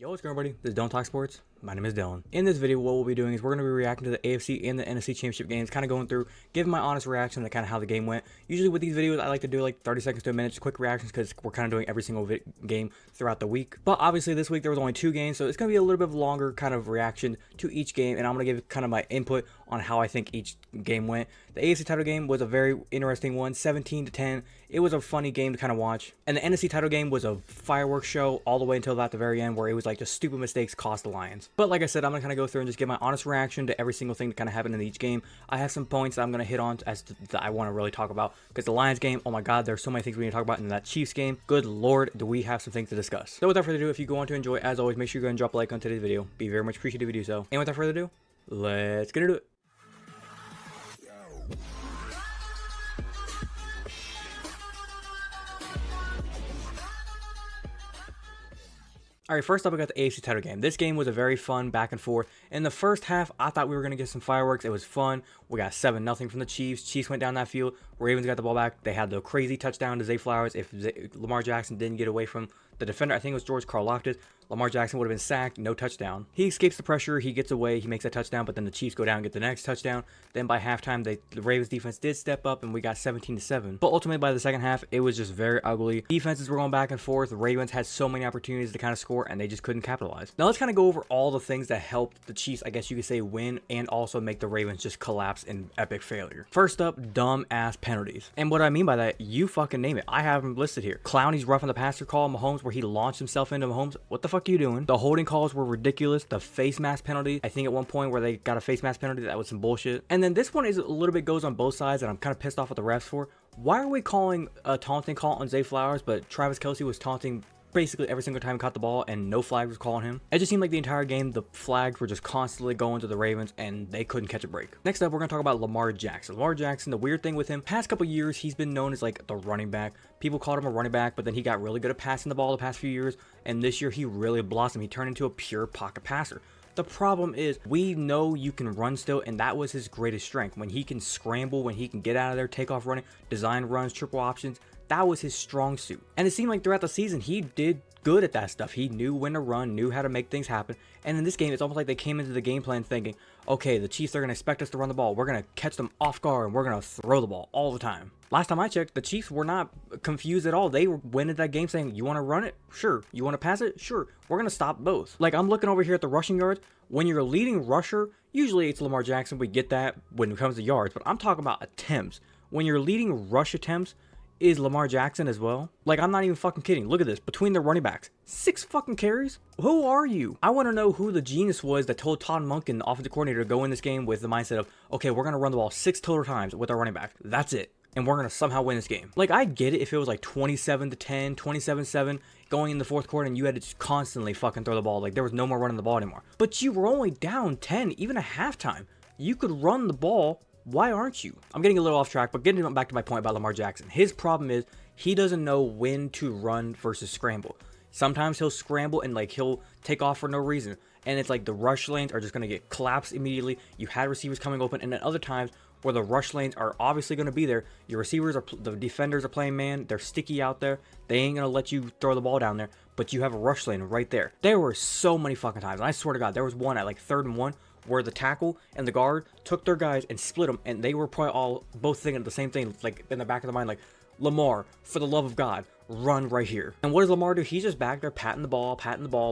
Yo, what's going on, everybody? This is Dylan Talk Sports. My name is Dylan. In this video, what we'll be doing is we're going to be reacting to the AFC and the NFC Championship games, kind of going through, giving my honest reaction to kind of how the game went. Usually with these videos, I like to do like 30 seconds to a minute, just quick reactions, because we're kind of doing every single game throughout the week. But obviously this week there was only 2 games, so it's going to be a little bit of longer kind of reaction to each game, and I'm going to give kind of my input on how I think each game went. The AFC title game was a very interesting one, 17-10. It was a funny game to kind of watch. And the NFC title game was a fireworks show all the way until at the very end, where it was like just stupid mistakes cost the Lions. But like I said, I'm going to kind of go through and just give my honest reaction to every single thing that kind of happened in each game. I have some points that I'm going to hit on as that I want to really talk about, because the Lions game, oh my god, there's so many things we need to talk about. In that Chiefs game, good lord, do we have some things to discuss. So without further ado, if you go on to enjoy, as always, make sure you go and drop a like on today's video. Be very much appreciative if you do so. And without further ado, let's get into it. Alright, first up, we got the AFC title game. This game was a very fun back and forth. In the first half, I thought we were going to get some fireworks. It was fun. We got 7-0 from the Chiefs. Chiefs went down that field. Ravens got the ball back. They had the crazy touchdown to Zay Flowers. If Lamar Jackson didn't get away from the defender, I think it was George Karlaftis, Lamar Jackson would have been sacked, no touchdown. He escapes the pressure, he gets away, he makes a touchdown, but then the Chiefs go down and get the next touchdown. Then by halftime, the Ravens defense did step up and we got 17-7. But ultimately by the second half, it was just very ugly. Defenses were going back and forth. The Ravens had so many opportunities to kind of score and they just couldn't capitalize. Now let's kind of go over all the things that helped the Chiefs, I guess you could say, win and also make the Ravens just collapse in epic failure. First up, dumb ass penalties. And what I mean by that, you fucking name it. I have them listed here. Clowney's roughing the passer call on Mahomes, where he launched himself into Mahomes. What the fuck are you doing? The holding calls were ridiculous. The face mask penalty, I think at one point where they got a face mask penalty, that was some bullshit. And then this one is a little bit goes on both sides, and I'm kind of pissed off at the refs for. Why are we calling a taunting call on Zay Flowers, but Travis Kelce was taunting basically every single time he caught the ball and no flag was calling him? It just seemed like the entire game the flags were just constantly going to the Ravens and they couldn't catch a break. Next up, we're going to talk about Lamar Jackson. Lamar Jackson, the weird thing with him, past couple years he's been known as like the running back. People called him a running back, but then he got really good at passing the ball the past few years, and this year he really blossomed. He turned into a pure pocket passer. The problem is, we know you can run still, and that was his greatest strength. When he can scramble, when he can get out of there, take off running, design runs, triple options, that was his strong suit. And it seemed like throughout the season, he did good at that stuff. He knew when to run, knew how to make things happen. And in this game, it's almost like they came into the game plan thinking, okay, the Chiefs are going to expect us to run the ball. We're going to catch them off guard, and we're going to throw the ball all the time. Last time I checked, the Chiefs were not confused at all. They went into that game saying, you want to run it? Sure. You want to pass it? Sure. We're going to stop both. Like, I'm looking over here at the rushing yards. When you're a leading rusher, usually it's Lamar Jackson. We get that when it comes to yards, but I'm talking about attempts. When you're leading rush attempts, is Lamar Jackson as well? Like, I'm not even fucking kidding. Look at this. Between the running backs, 6 fucking carries? Who are you? I want to know who the genius was that told Todd Monken, the offensive coordinator, to go in this game with the mindset of, okay, we're going to run the ball 6 total times with our running back. That's it. And we're going to somehow win this game. Like, I get it if it was like 27-10, 27-7 going in the fourth quarter and you had to just constantly fucking throw the ball. Like, there was no more running the ball anymore. But you were only down 10, even at halftime. You could run the ball. Why aren't you? I'm getting a little off track, but getting back to my point about Lamar Jackson. His problem is he doesn't know when to run versus scramble. Sometimes he'll scramble and like he'll take off for no reason. And it's like the rush lanes are just going to get collapsed immediately. You had receivers coming open, and then other times where the rush lanes are obviously going to be there. Your receivers are, the defenders are playing man. They're sticky out there. They ain't going to let you throw the ball down there, but you have a rush lane right there. There were so many fucking times. And I swear to God, there was one at like 3rd and 1 where the tackle and the guard took their guys and split them, and they were probably both thinking the same thing, like in the back of their mind, like, Lamar, for the love of God, run right here. And what does Lamar do? He's just back there patting the ball,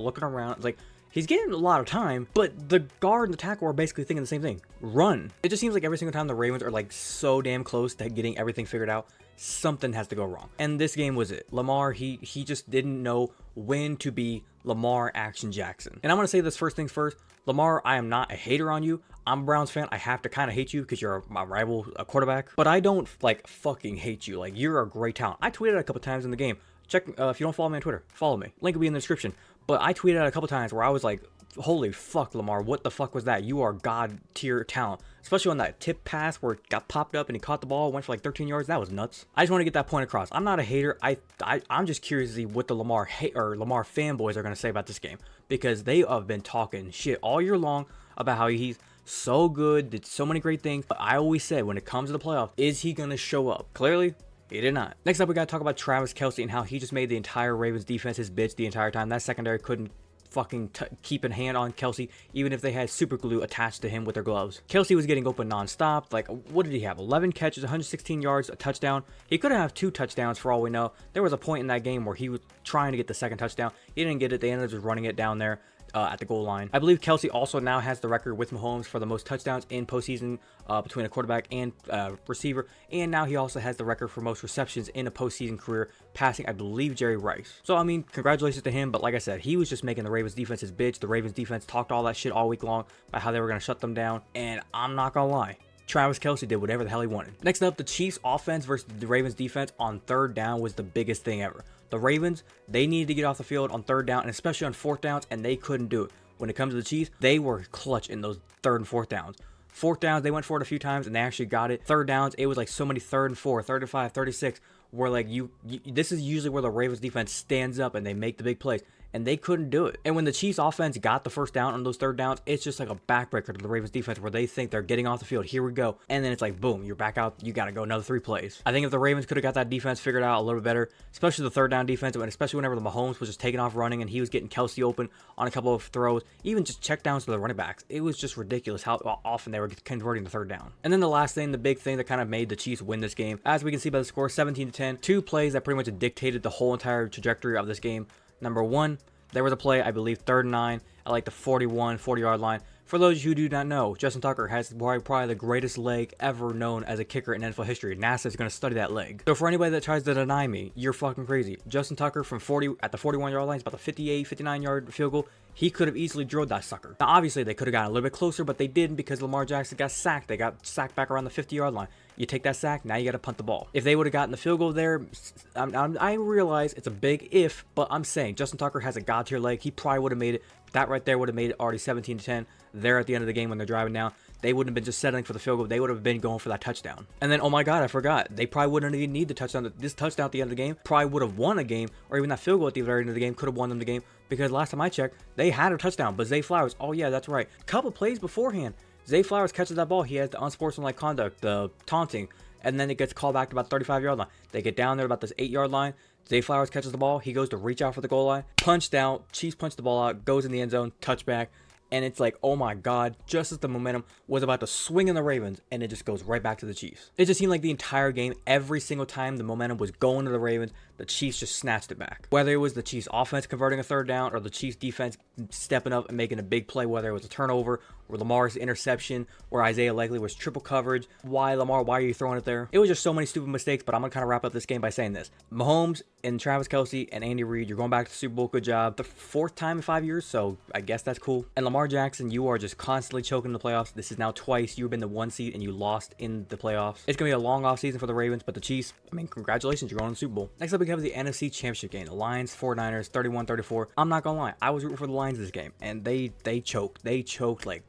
looking around. It's like, he's getting a lot of time, but the guard and the tackle are basically thinking the same thing. Run. It just seems like every single time the Ravens are like so damn close to getting everything figured out, something has to go wrong. And this game was it. Lamar, he just didn't know when to be Lamar Action Jackson. And I'm going to say this first things first. Lamar, I am not a hater on you. I'm a Browns fan. I have to kind of hate you because you're my rival quarterback. But I don't like fucking hate you. Like, you're a great talent. I tweeted a couple times in the game. Check, if you don't follow me on Twitter, follow me. Link will be in the description. But I tweeted a couple times where I was like, holy fuck, Lamar, what the fuck was that? You are god tier talent. Especially on that tip pass where it got popped up and he caught the ball, went for like 13 yards. That was nuts. I just want to get that point across. I'm not a hater. I'm just curious to see what the Lamar fanboys are going to say about this game, because they have been talking shit all year long about how he's so good, did so many great things. But I always said, when it comes to the playoffs, is he going to show up? Clearly, he did not. Next up, we got to talk about Travis Kelce and how he just made the entire Ravens defense his bitch the entire time. That secondary couldn't fucking keep a hand on Kelce, even if they had super glue attached to him with their gloves. Kelce was getting open nonstop. Like, what did he have? 11 catches, 116 yards, a touchdown. He could have 2 touchdowns for all we know. There was a point in that game where he was trying to get the second touchdown. He didn't get it. They ended up just running it down there at the goal line. I believe Kelce also now has the record with Mahomes for the most touchdowns in postseason between a quarterback and receiver, and now he also has the record for most receptions in a postseason career, passing, I believe, Jerry Rice. So, I mean, congratulations to him, but like I said, he was just making the Ravens defense his bitch. The Ravens defense talked all that shit all week long about how they were going to shut them down, and I'm not going to lie. Travis Kelce did whatever the hell he wanted. Next up, the Chiefs offense versus the Ravens defense on third down was the biggest thing ever. The Ravens, they needed to get off the field on third down, and especially on fourth downs, and they couldn't do it. When it comes to the Chiefs, they were clutch in those third and fourth downs. Fourth downs, they went for it a few times, and they actually got it. Third downs, it was like so many third and 4, 35, 36, where like this is usually where the Ravens defense stands up and they make the big plays. And they couldn't do it. And when the Chiefs offense got the first down on those third downs, it's just like a backbreaker to the Ravens defense where they think they're getting off the field. Here we go. And then it's like, boom, you're back out. You got to go another 3 plays. I think if the Ravens could have got that defense figured out a little bit better, especially the third down defense, and especially whenever the Mahomes was just taking off running and he was getting Kelce open on a couple of throws, even just check downs to the running backs. It was just ridiculous how often they were converting the third down. And then the last thing, the big thing that kind of made the Chiefs win this game, as we can see by the score, 17-10, 2 plays that pretty much dictated the whole entire trajectory of this game. Number 1, there was a play, I believe, 3rd and 9 at like the 40-yard line. For those who do not know, Justin Tucker has probably the greatest leg ever known as a kicker in NFL history. NASA is going to study that leg. So for anybody that tries to deny me, you're fucking crazy. Justin Tucker from 40 at the 41-yard line, it's about the 58, 59-yard field goal. He could have easily drilled that sucker. Now, obviously, they could have gotten a little bit closer, but they didn't because Lamar Jackson got sacked. They got sacked back around the 50-yard line. You take that sack, now you got to punt the ball. If they would have gotten the field goal there, I realize it's a big if, but I'm saying Justin Tucker has a god-tier leg. He probably would have made it. That right there would have made it already 17-10 there at the end of the game when they're driving down. They wouldn't have been just settling for the field goal. They would have been going for that touchdown. And then, oh my God, I forgot. They probably wouldn't even need the touchdown. This touchdown at the end of the game probably would have won a game, or even that field goal at the very end of the game could have won them the game, because last time I checked, they had a touchdown. But Zay Flowers, oh yeah, that's right. A couple plays beforehand, Zay Flowers catches that ball. He has the unsportsmanlike conduct, the taunting, and then it gets called back to about the 35-yard line. They get down there about this 8-yard line. Zay Flowers catches the ball. He goes to reach out for the goal line. Punched out. Chiefs punch the ball out. Goes in the end zone. Touchback. And it's like, oh my God, just as the momentum was about to swing in the Ravens, and it just goes right back to the Chiefs. It just seemed like the entire game, every single time the momentum was going to the Ravens, the Chiefs just snatched it back. Whether it was the Chiefs offense converting a third down or the Chiefs defense stepping up and making a big play, whether it was a turnover or Lamar's interception or Isaiah Likely was triple coverage. Why, Lamar, why are you throwing it there? It was just so many stupid mistakes, but I'm going to kind of wrap up this game by saying this. Mahomes and Travis Kelce and Andy Reid, you're going back to the Super Bowl. Good job. The 4th time in 5 years, so I guess that's cool. And Lamar Jackson, you are just constantly choking in the playoffs. This is now twice you've been the 1 seed and you lost in the playoffs. It's going to be a long offseason for the Ravens, but the Chiefs, I mean, congratulations, you're going to the Super Bowl. Next up, we have the NFC Championship game. The Lions, 49ers, 31-34. I'm not going to lie. I was rooting for the Lions this game, and they choked. They choked like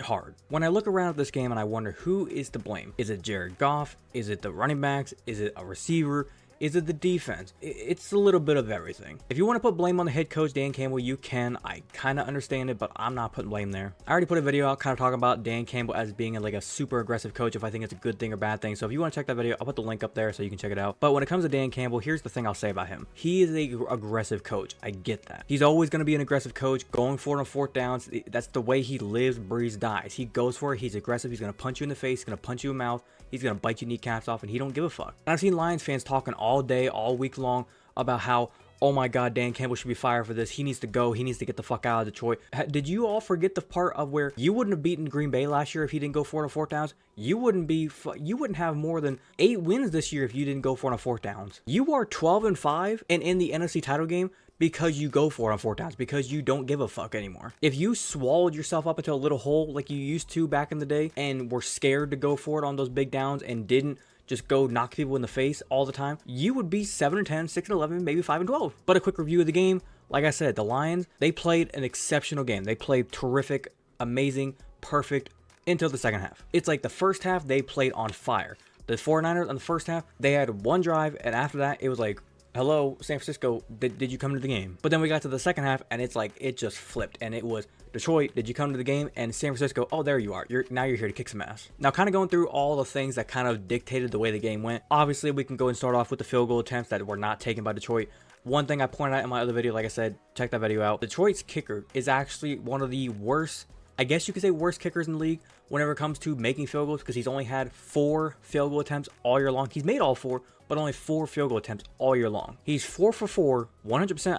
hard. When I look around at this game and I wonder who is to blame. Is it Jared Goff? Is it the running backs? Is it a receiver? Is it the defense? It's a little bit of everything. If you want to put blame on the head coach, Dan Campbell, you can. I kind of understand it, but I'm not putting blame there. I already put a video out kind of talking about Dan Campbell as being like a super aggressive coach, if I think it's a good thing or bad thing. So if you want to check that video, I'll put the link up there so you can check it out. But when it comes to Dan Campbell, here's the thing I'll say about him. He is an aggressive coach. I get that. He's always going to be an aggressive coach, going for it on 4th downs. That's the way he lives, breathes, dies. He goes for it. He's aggressive. He's going to punch you in the face. He's going to punch you in the mouth. He's going to bite your kneecaps off, and he don't give a fuck. And I've seen Lions fans talking all day, all week long about how, oh my God, Dan Campbell should be fired for this. He needs to go. He needs to get the fuck out of Detroit. Did you all forget the part of where you wouldn't have beaten Green Bay last year if he didn't go for it on 4th downs? You wouldn't have more than 8 wins this year if you didn't go for it on 4th downs. You are 12-5 and in the NFC title game because you go for it on 4th downs, because you don't give a fuck anymore. If you swallowed yourself up into a little hole like you used to back in the day and were scared to go for it on those big downs and didn't just go knock people in the face all the time, you would be 7-10, 6-11, maybe 5-12. But a quick review of the game. Like I said, the Lions, they played an exceptional game. They played terrific, amazing, perfect until the second half. It's like the first half, they played on fire. The 49ers on the first half, they had one drive, and after that, it was like hello, San Francisco, did you come to the game? But then we got to the second half, and it's like, it just flipped, and it was Detroit, did you come to the game? And San Francisco, oh, there you are. Now you're here to kick some ass. Now, kind of going through all the things that kind of dictated the way the game went. Obviously, we can go and start off with the field goal attempts that were not taken by Detroit. One thing I pointed out in my other video, like I said, check that video out. Detroit's kicker is actually one of the worst, I guess you could say worst kickers in the league whenever it comes to making field goals, because he's only had 4 field goal attempts all year long. He's made all 4, but only 4 field goal attempts all year long. He's 4 for 4, 100%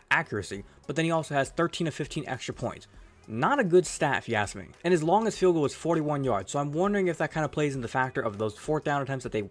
accuracy, but then he also has 13 of 15 extra points. Not a good stat if you ask me. And his longest field goal was 41 yards, so I'm wondering if that kind of plays in the factor of those 4th down attempts that they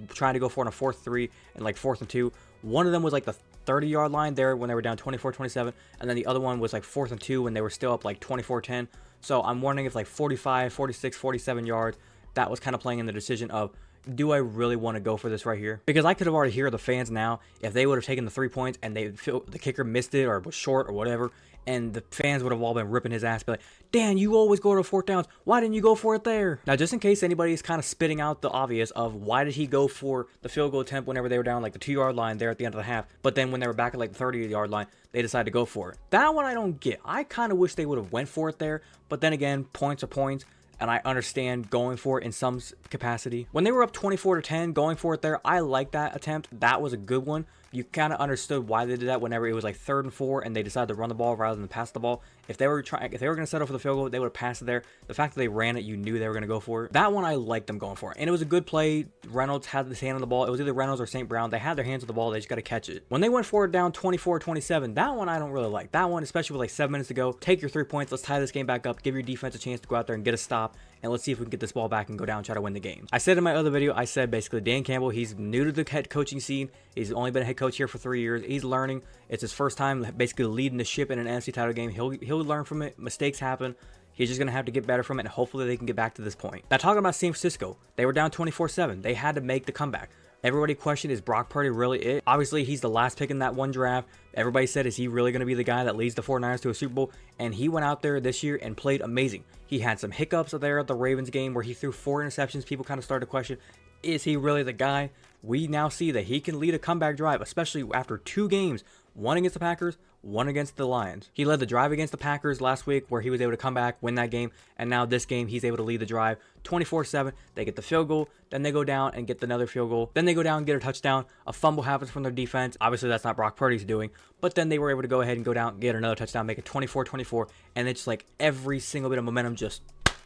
tried to go for on a 4th 3 and like 4th and 2. One of them was like the 30-yard line there when they were down 24-27, and then the other one was like 4th and 2 when they were still up like 24-10. So I'm wondering if like 45, 46, 47 yards, that was kind of playing in the decision of, do I really want to go for this right here? Because I could have already heard the fans now, if they would have taken the 3 points and they feel the kicker missed it or was short or whatever, and the fans would have all been ripping his ass, be like, Dan, you always go to 4th downs. Why didn't you go for it there? Now, just in case anybody is kind of spitting out the obvious of why did he go for the field goal attempt whenever they were down like the 2-yard line there at the end of the half, but then when they were back at like the 30-yard line, they decided to go for it. That one I don't get. I kind of wish they would have went for it there, but then again, points are points. And I understand going for it in some capacity. When they were up 24-10, going for it there, I like that attempt. That was a good one. You kind of understood why they did that whenever it was like 3rd and 4 and they decided to run the ball rather than pass the ball. If they were going to settle for the field goal, they would have passed it there. The fact that they ran it, you knew they were going to go for it. That one I liked them going for it. And it was a good play. Reynolds had his hand on the ball. It was either Reynolds or St. Brown. They had their hands on the ball. They just got to catch it. When they went for it down 24-27, that one I don't really like. That one, especially with like 7 minutes to go, take your 3 points. Let's tie this game back up. Give your defense a chance to go out there and get a stop. And let's see if we can get this ball back and go down and try to win the game. I said in my other video, I said basically Dan Campbell, he's new to the head coaching scene. He's only been a head coach here for 3 years. He's learning. It's his first time basically leading the ship in an NFC title game. He'll learn from it. Mistakes happen. He's just going to have to get better from it, and hopefully they can get back to this point. Now, talking about San Francisco, they were down 24-7. They had to make the comeback. Everybody questioned, is Brock Purdy really it? Obviously, he's the last pick in that one draft. Everybody said, is he really going to be the guy that leads the 49ers to a Super Bowl? And he went out there this year and played amazing. He had some hiccups there at the Ravens game where he threw 4 interceptions. People kind of started to question, is he really the guy? We now see that he can lead a comeback drive, especially after 2 games, one against the Packers, one against the Lions. He led the drive against the Packers last week where he was able to come back, win that game, and now this game he's able to lead the drive 24-7. They get the field goal, then they go down and get another field goal, then they go down and get a touchdown. A fumble happens from their defense. Obviously that's not Brock Purdy's doing, but then they were able to go ahead and go down, get another touchdown, make it 24-24, and it's like every single bit of momentum just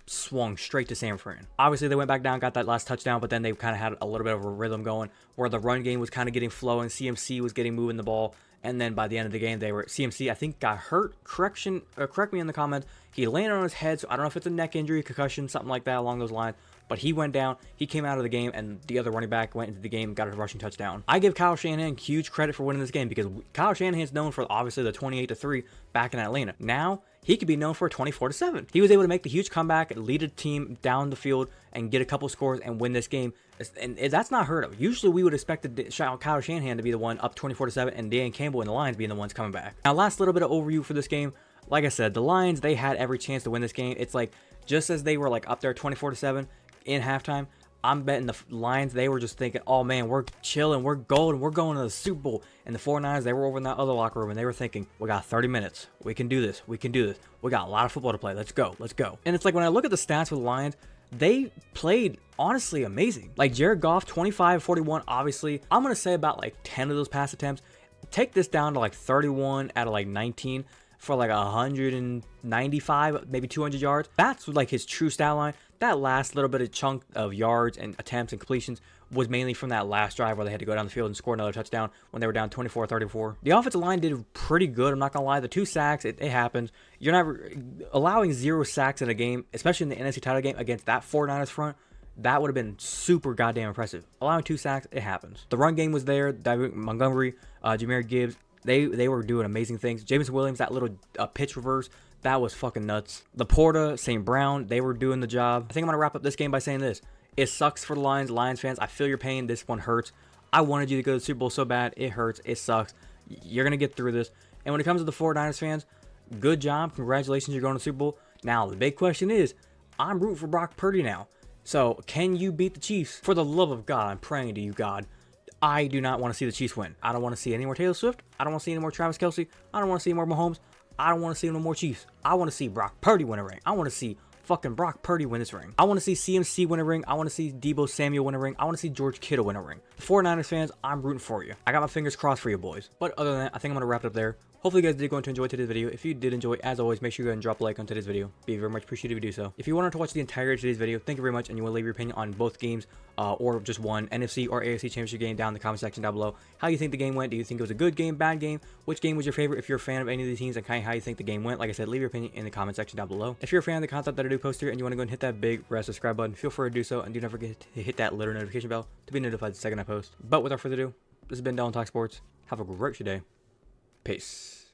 swung straight to San Fran. Obviously they went back down, got that last touchdown, but then they kind of had a little bit of a rhythm going where the run game was kind of getting flowing. CMC was getting moving the ball, and then by the end of the game CMC I think got hurt. Correct me in the comments. He landed on his head, so I don't know if it's a neck injury, concussion, something like that along those lines. But he went down, he came out of the game, and the other running back went into the game, got a rushing touchdown. I give Kyle Shanahan huge credit for winning this game because Kyle Shanahan's known for obviously the 28-3 back in Atlanta. Now he could be known for a 24-7. He was able to make the huge comeback, lead a team down the field, and get a couple scores and win this game. And that's not heard of. Usually we would expect Kyle Shanahan to be the one up 24-7 and Dan Campbell and the Lions being the ones coming back. Now, last little bit of overview for this game. Like I said, the Lions, they had every chance to win this game. It's like just as they were like up there 24-7 in halftime, I'm betting the Lions, they were just thinking, oh man, we're chilling, we're golden, we're going to the Super Bowl. And the 49ers, they were over in that other locker room and they were thinking, we got 30 minutes. We can do this. We can do this. We got a lot of football to play. Let's go. Let's go. And it's like when I look at the stats for the Lions, they played honestly amazing. Like Jared Goff, 25-41, obviously. I'm going to say about like 10 of those pass attempts. Take this down to like 31 out of like 19 for like 195, maybe 200 yards. That's like his true stat line. That last little bit of chunk of yards and attempts and completions was mainly from that last drive where they had to go down the field and score another touchdown when they were down 24-34. The offensive line did pretty good, I'm not going to lie. The 2 sacks, it happens. You're not allowing 0 sacks in a game, especially in the NFC title game against that 49ers front. That would have been super goddamn impressive. Allowing 2 sacks, it happens. The run game was there. David Montgomery, Jahmyr Gibbs, they were doing amazing things. Jameson Williams, that little pitch reverse, that was fucking nuts. Laporta, St. Brown, they were doing the job. I think I'm going to wrap up this game by saying this. It sucks for the Lions fans. I feel your pain. This one hurts. I wanted you to go to the Super Bowl so bad. It hurts. It sucks. You're going to get through this. And when it comes to the 49ers fans, good job. Congratulations, you're going to the Super Bowl. Now, the big question is, I'm rooting for Brock Purdy now. So, can you beat the Chiefs? For the love of God, I'm praying to you, God. I do not want to see the Chiefs win. I don't want to see any more Taylor Swift. I don't want to see any more Travis Kelce. I don't want to see any more Mahomes. I don't want to see no more Chiefs. I want to see Brock Purdy win a ring. I want to see fucking Brock Purdy win this ring. I want to see CMC win a ring. I want to see Deebo Samuel win a ring. I want to see George Kittle win a ring. 49ers fans, I'm rooting for you. I got my fingers crossed for you boys. But other than that, I think I'm going to wrap it up there. Hopefully you guys did go to enjoy today's video. If you did enjoy, as always, make sure you go and drop a like on today's video. Be very much appreciated if you do so. If you wanted to watch the entirety of today's video, thank you very much, and you want to leave your opinion on both games, or just one NFC or AFC Championship game down in the comment section down below. How you think the game went? Do you think it was a good game, bad game? Which game was your favorite if you're a fan of any of these teams, and kind of how you think the game went? Like I said, leave your opinion in the comment section down below. If you're a fan of the content that I do post here and you want to go and hit that big red subscribe button, feel free to do so, and do not forget to hit that little notification bell to be notified the second I post. But without further ado, this has been Dylan Talk Sports. Have a great day. Peace.